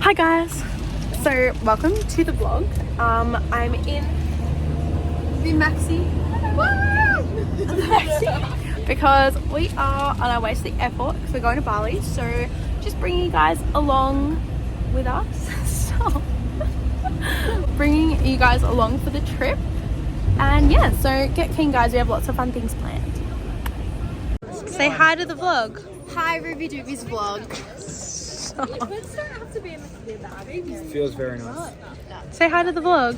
Hi guys, so welcome to the vlog. I'm in the maxi because we are on our way to the airport because we're going to Bali, so just bringing you guys along with us. So bringing you guys along for the trip, and yeah, so get keen guys, we have lots of fun things planned. Say hi to the vlog. Hi, Ruby Dooby's vlog. Feels very nice. Say hi to the vlog.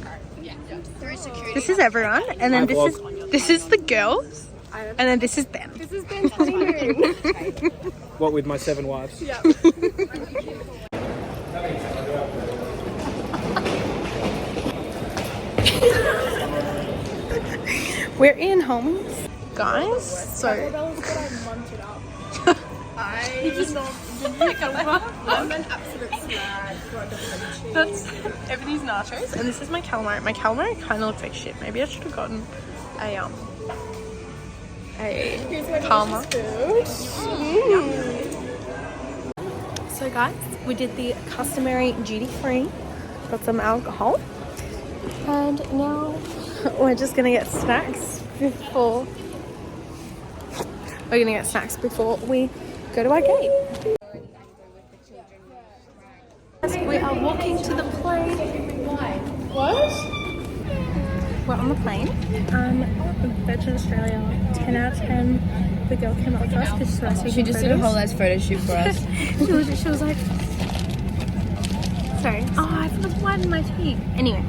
This is everyone, and then this is the girls, and then this is Ben. This is Ben's honeymoon. What, with my 7 wives? Yeah. We're in homes, guys. So I just I'm an absolute slag. that's everything's nachos, and this is my calamari. My calamari kind of looks like shit. Maybe I should have gotten a calamari. So guys, we did the customary duty free, got some alcohol, and now we're just gonna get snacks before we go to our gate. We are walking to the plane. What? We're on the plane. Virgin Australia, 10 out of 10. The girl came up with us because she was She just did a whole ass photo shoot for us. she was like, sorry. Oh, I forgot to widen my teeth. Anyway,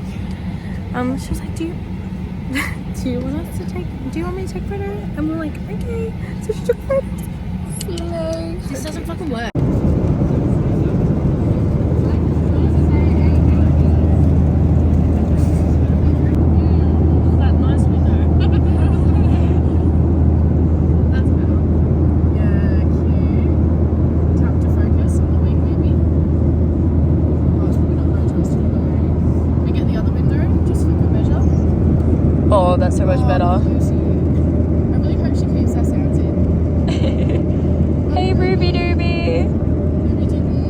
she was like, do you want me to take photo? And we're like, okay. So she took photos. This doesn't fucking work. Oh, that's so much better. I really hope she keeps our sounds in. Hey, Ruby Dooby. Ruby Dooby.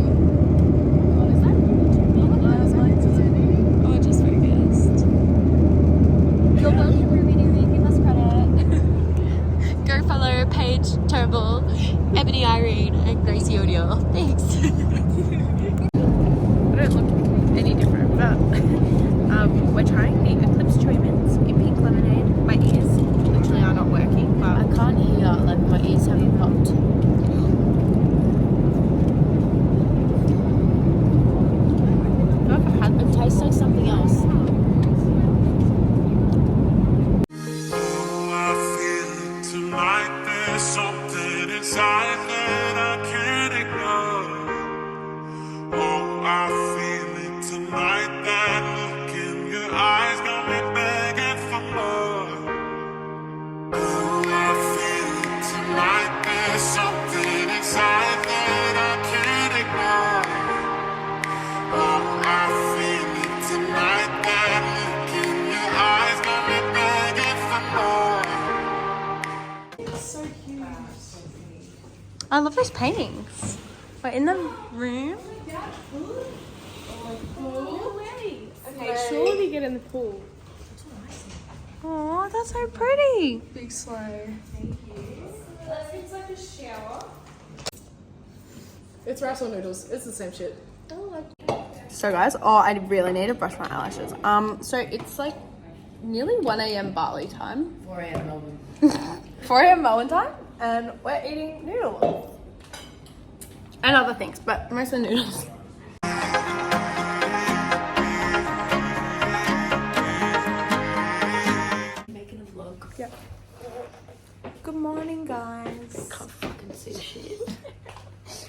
What is that? Oh, it just focused. You're welcome, Ruby Dooby. Give us credit. Go follow Paige Turnbull, Ebony Irene, and Gracie O'Neill. Thanks. I don't look any different, but we're trying the Eclipse treatments in pink lemonade. My ears literally are not working, but I can't hear, like my ears haven't popped. It tastes like something else. Oh, I feel it tonight. There's something inside that I can't ignore. Oh, I feel it tonight. That look in your eyes got me begging for more. Oh, I feel it tonight. There's something inside that I can't ignore. Oh, I feel it tonight. That look in your eyes got me begging for more. I love those paintings. We're in the room. Okay, surely get in the pool. Oh, that's so pretty. Big slow. Thank you. It's like a shower. It's rice or noodles. It's the same shit. So guys, I really need to brush my eyelashes. So it's like nearly 1 a.m. Bali time. 4 a.m. Melbourne. 4 a.m. Melbourne time, and we're eating noodles. And other things, but mostly noodles. Making a vlog. Yep. Good morning, guys. Can't fucking see shit.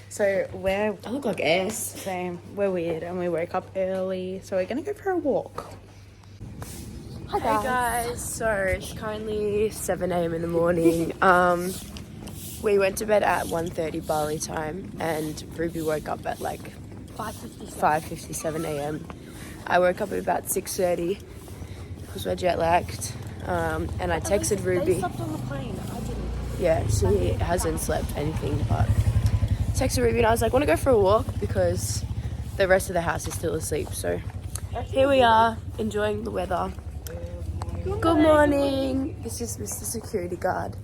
So we're I look like ass. same. We're weird, and we woke up early, so we're gonna go for a walk. Hi Hey guys, so it's currently 7 a.m. in the morning. We went to bed at 1:30 Bali time, and Ruby woke up at like 5:57 a.m. I woke up at about 6:30 because we're jet lagged. And I texted Ruby. They slept on the plane. I didn't. Yeah, she hasn't slept anything, but texted Ruby and I was like, want to go for a walk because the rest of the house is still asleep. So here we are, enjoying the weather. Good morning. This is Mr. Security Guard.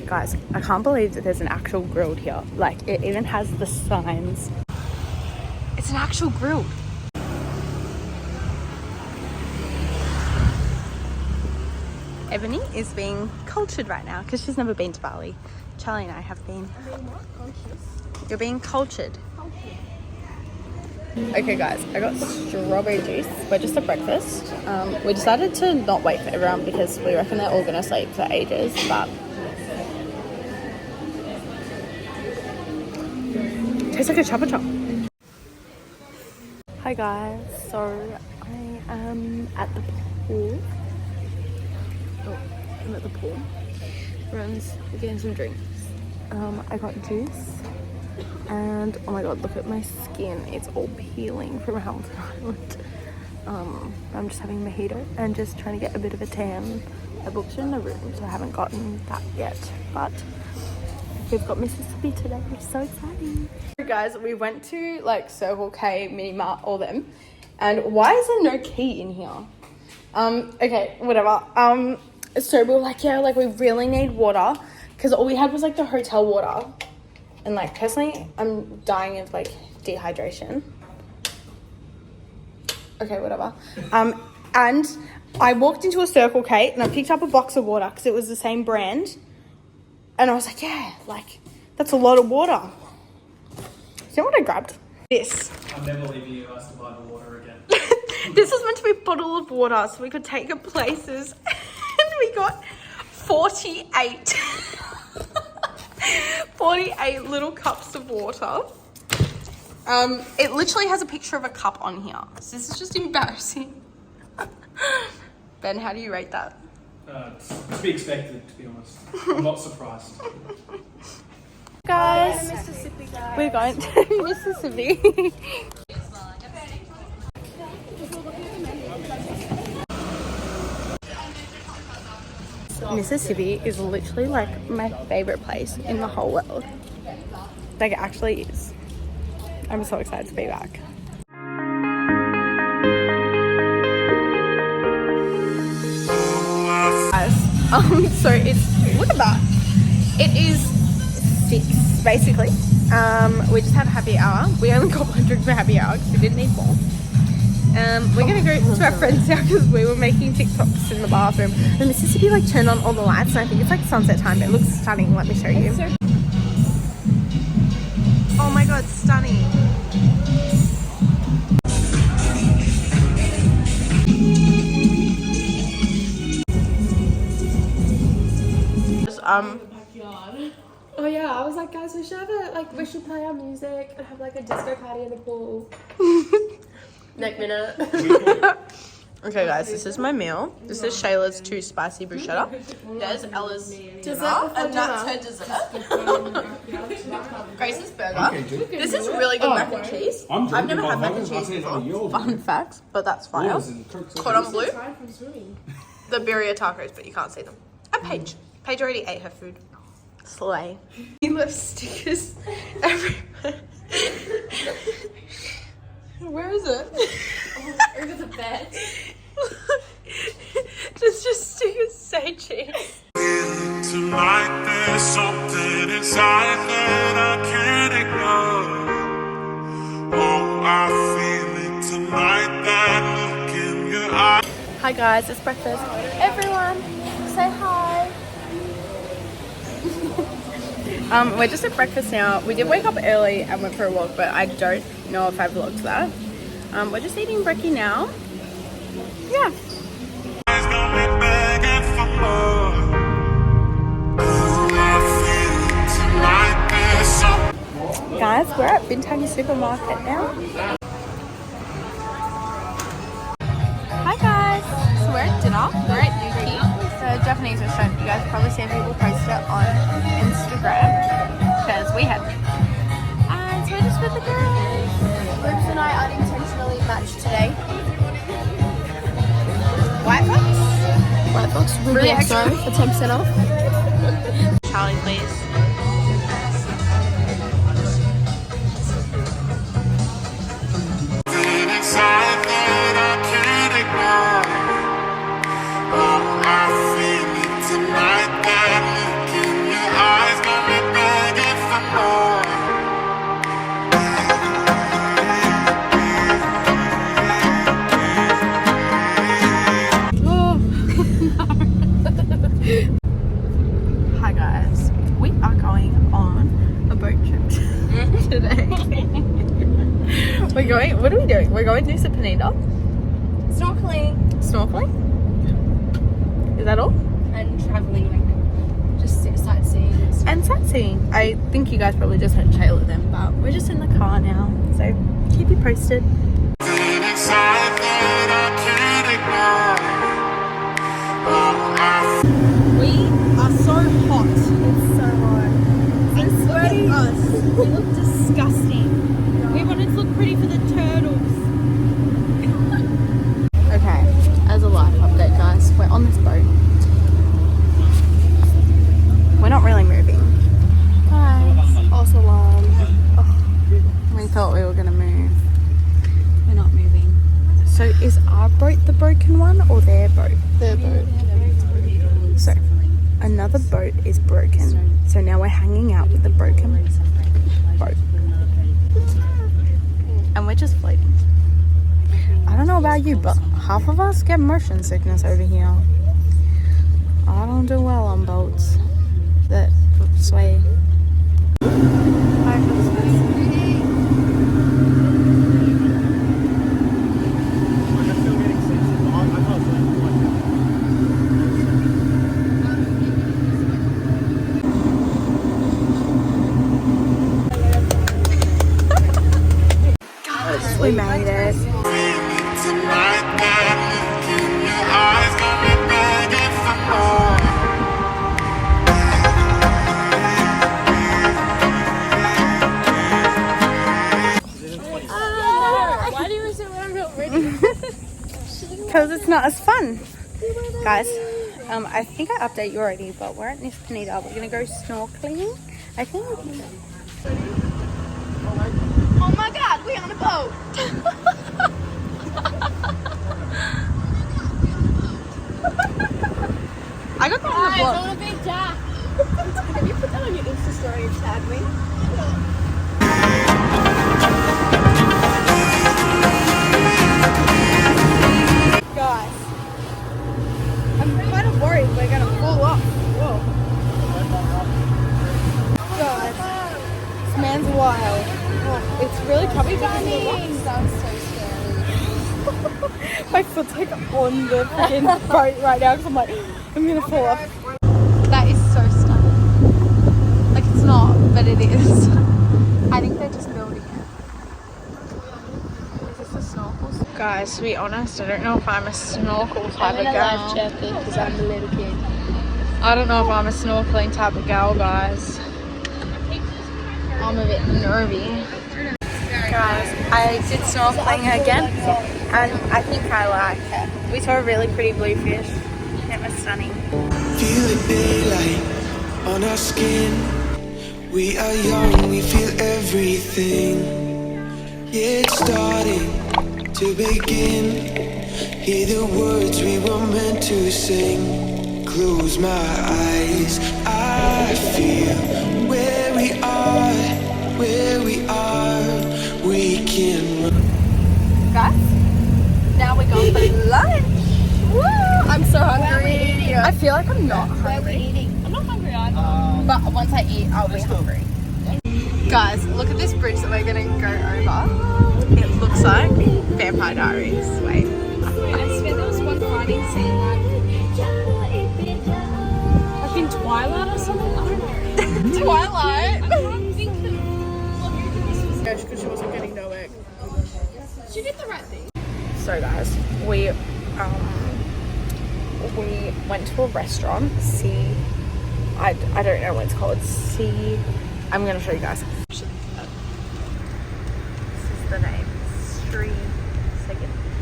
Guys, I can't believe that there's an actual grill here. Like, it even has the signs. It's an actual grill. Ebony is being cultured right now because she's never been to Bali. Charlie and I have been. You're being cultured. Okay guys, I got strawberry juice. We're just at breakfast. We decided to not wait for everyone because we reckon they're all gonna sleep for ages, but it tastes like a chopper chop. Hi guys, so I am at the pool. Oh, I'm at the pool. Everyone's getting some drinks. I got juice. And oh my god, look at my skin. It's all peeling from Hamilton Island. I'm just having mojito and just trying to get a bit of a tan. I booked it in a room, so I haven't gotten that yet. But we've got Mrs Sippy today, which is so exciting. Guys, we went to like Circle K, Mini Mart, all them. And why is there no key in here? Okay, whatever. So we were like, yeah, like we really need water. Because all we had was like the hotel water. And like personally, I'm dying of like dehydration. Okay, whatever. And I walked into a Circle K and I picked up a box of water because it was the same brand. And I was like, yeah, like that's a lot of water. You know what I grabbed? This. I'll never leave you asked to buy the water again. This was meant to be a bottle of water so we could take it places. And we got 48 little cups of water. It literally has a picture of a cup on here. So this is just embarrassing. Ben, how do you rate that? To be expected, to be honest. I'm not surprised. Guys, we're going to Mississippi. Mississippi is literally like my favorite place in the whole world. Like it actually is. I'm so excited to be back. Guys, so it's, look at that. It is 6 basically. We just had a happy hour. We only got 1 drink for happy hour because we didn't need more. We're gonna go to our friend's house because we were making TikToks in the bathroom. And Mississippi like turned on all the lights and I think it's like sunset time. It looks stunning. Let me show you. Oh my god, stunning. Oh yeah, I was like, guys, we should have we should play our music and have like a disco party in the pool. Next minute. Okay guys, this is my meal. This is Shayla's 2 spicy bruschetta. There's Ella's dinner, and that's her dessert. Grace's burger. This is really good mac and cheese. I've never had mac and cheese before. Fun facts, but that's fire. Cordon bleu. The birria tacos, but you can't see them. And Paige. Paige already ate her food. Slay. He left stickers everywhere. Where is it? Over the bed. There's just stickers say cheese. Tonight there's something inside that I can't ignore. Oh, I feel it tonight, that look in your eye. Hi guys, it's breakfast. Everyone, say hi. We're just at breakfast now. We did wake up early and went for a walk, but I don't know if I vlogged that. We're just eating brekkie now. Yeah. Guys, we're at Bintang Supermarket now. Hi guys, so we're at dinner. We're at Yuki, the Japanese restaurant. You guys probably seen people post it on Instagram because we had. And so we're just with the girls. Rubes and I unintentionally matched today. White Fox? White Fox, RUBYXO for 10% off. Charlie, please. we're going to Nusa Penida. Snorkeling Snorkeling? Is that all? and traveling, like just sightseeing. And sightseeing. I think you guys probably just heard Taylor then, but we're just in the car now. So keep you posted. We are so hot. It's so hot. And sweaty. Us. We look disgusting. We wanted to look pretty for the turtles. Okay, as a life update, guys, we're on this boat. We're not really moving. Guys, false alarm. Oh, we thought we were gonna move. We're not moving. So is our boat the broken one or their boat? Their boat. So another boat is broken. So now we're hanging out with the broken boat. And we're just floating. I don't know about you, but half of us get motion sickness over here. I don't do well on boats that sway. We made it. Why do you say we're not ready? Because it's not as fun. Guys, I think I updated you already, but we're at Nusa Penida. We're going to go snorkeling, I think. Oh my god, we're on a boat! I got that on the vlog. on a big jack! Have you put that on your Insta story and tagged me? Guys, I'm kind of worried we're going to fall off. Whoa. Guys, this man's wild. Oh, it's really probably because of the rocks. Sounds so scary. My foot's like on the freaking boat right now because I'm like, I'm going to fall off. That is so stunning. Like it's not, but it is. I think they're just building it. Is this a snorkel? Guys, to be honest, I don't know if I'm a snorkel type of girl. Because I'm a little kid. I don't know if I'm a snorkeling type of girl, guys. I'm a bit nervy. Guys, I did snorkeling again, and I think I like it. We saw a really pretty bluefish. It was stunning. Feel the daylight on our skin. We are young, we feel everything. Yeah, it's starting to begin. Hear the words we were meant to sing. Close my eyes, I feel where we are, we can run. Guys, now we're going for lunch. Woo! I'm so hungry. I feel like I'm not hungry. I'm not hungry either. But once I eat, I'll be hungry. Guys, look at this bridge that we're gonna go over. It looks like Vampire Diaries. Wait. I swear there was one fighting scene like in Twilight or something. I don't know. Twilight. I can't think of what movie this was. Because she wasn't getting nowhere. She did the right thing. So guys, we went to a restaurant. I don't know what it's called. I'm gonna show you guys. This is the name.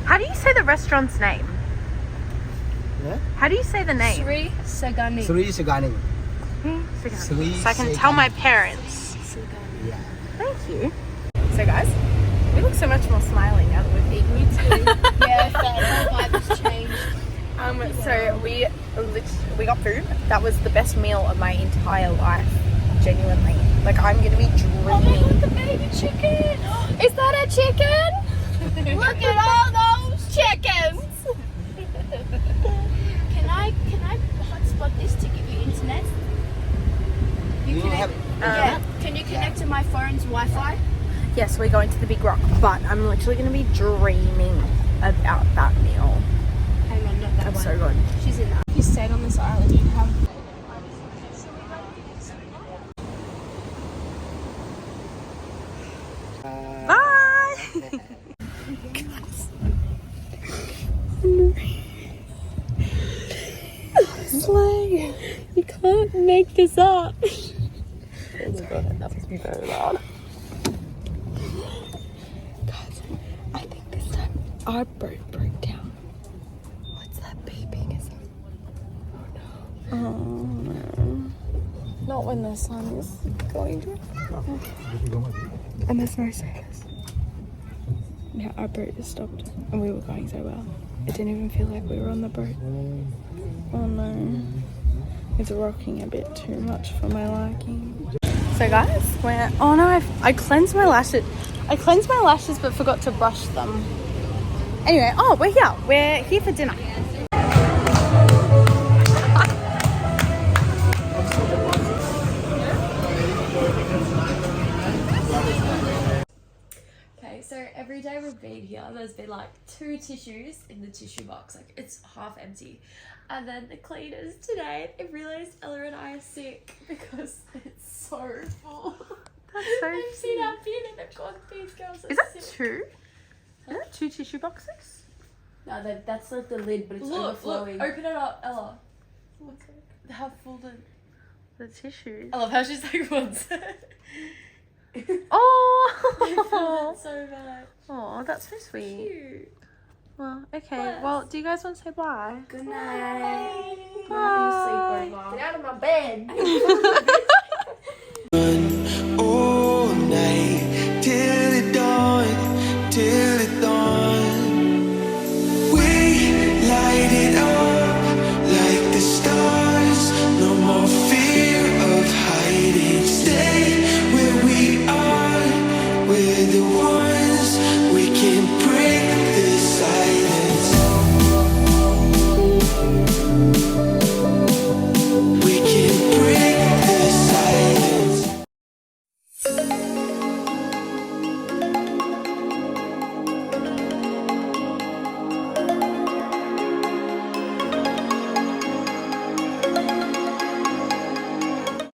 How do you say the restaurant's name? Yeah? How do you say the name? Sri Sagani. Sri Sagani. Sri So I can tell my parents. Yeah. Thank you. So guys, we look so much more smiley now that we've eaten. Me too. Yeah, that whole vibe has changed. So we got food. That was the best meal of my entire life. Genuinely. Like I'm gonna be dreaming. Oh my god, the baby chicken! Is that a chicken? Look at all those chickens! Can I hotspot this to give you internet? You have Yeah. Can you connect to my phone's Wi-Fi? yes, we're going to the Big Rock, but I'm literally going to be dreaming about that meal. Hang on, not that That's one. so good. She's in that. If you stayed on this island, you'd have. Bye! Slay! You can't make this up. That was very loud. Guys, I think this time our boat broke down. What's that beeping? Is it? Oh no. Not when the sun is going to. And there's no service. Now our boat just stopped and we were going so well. It didn't even feel like we were on the boat. Oh no. It's rocking a bit too much for my liking. So guys, oh no, I cleansed my lashes. I cleansed my lashes but forgot to brush them. Anyway, oh, we're here. We're here for dinner. Okay, so every day we've been here, there's been like 2 tissues in the tissue box. Like, it's half empty. And then the cleaners today, they realised Ella and I are sick because it's so full. That's so They've seen our bin and they've gone, these girls are Is that sick. 2? Is that 2 tissue boxes? No, that's like the lid, but it's overflowing. Look, open it up, Ella. How full The tissues. I love how she's like, what's Oh! so bad. Oh, that's so sweet. Cute. Well, okay. Bless. Well, do you guys want to say bye? Good night. Bye. Get out of my bed.